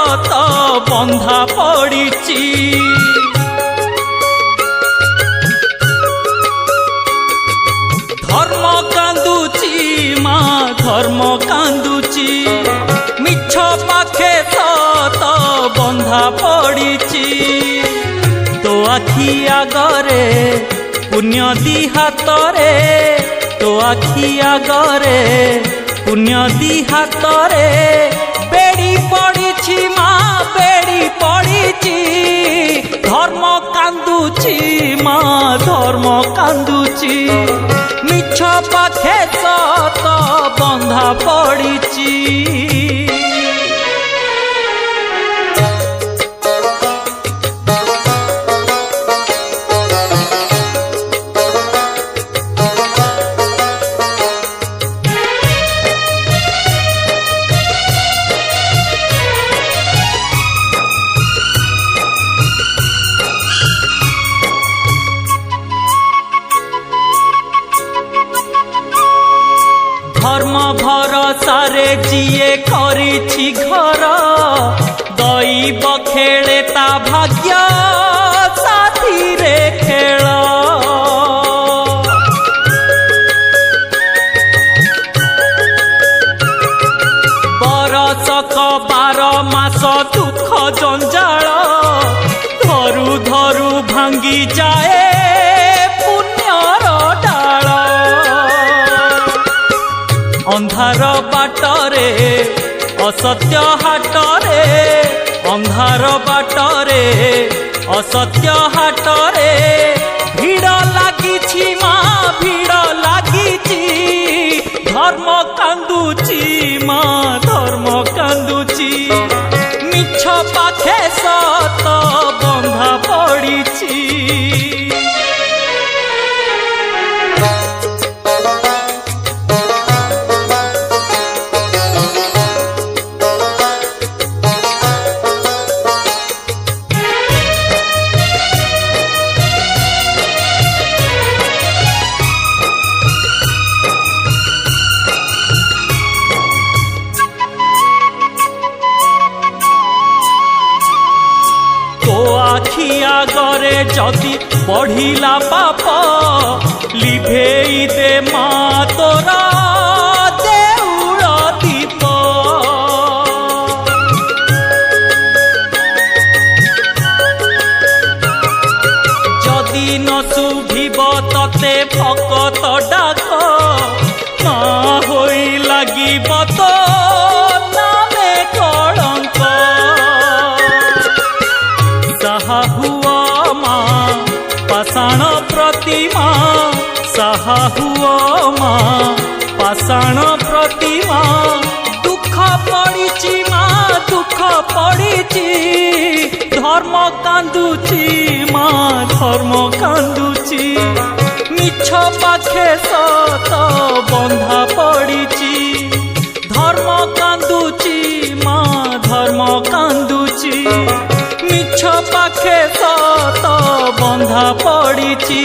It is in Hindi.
सत बंधा पड़िची। धर्म कांदुची माँ धर्म कांदुची, मिछ पाखे सत बंधा पड़िची। तो आखि आगरे पुण्य दी हातरे, तो आखि आगरे पुण्य दी हातरे बेड़ी पड़िची माँ बेड़ी पड़िची। धर्म कांदुची माँ धर्म कांदुची, मिछ पाखे सत बंधा पड़िची। धर्म भरोसारे जिए करिछि घर, दैव खेले ता भाग्य साथी रे खेल। बरसक 12 मास दुख जंजाल, धरु धरु भांगी जाए पुण्यर डाल। अंधार बाटरे असत्य हाटरे, अंधार बाटरे असत्य हाटरे भीड़ लागिछि माँ भीड़ लागिछि। धर्म कांदुची माँ धर्म कांदुची, मिछ पाखे सत बंधा पड़िची। आखि आगरे जदि बढ़िला पाप, लिभेई दे माँ तोरा देउल दीप। जदि न शुभिब तते भकत डाक, माँ होई लागिब तो नामे कलंक। साहा हुआ माँ पाषाण प्रतिमा, साहा हुआ माँ पाषाण प्रतिमा। दुख पड़िची माँ दुख पड़िची, धर्म कांदुची माँ धर्म कांदुची। मिछ पाखे सत बंधा पड़िची। धर्म कांदुची माँ धर्म कांदुची, मिछ पाखे सत बंधा पड़िची।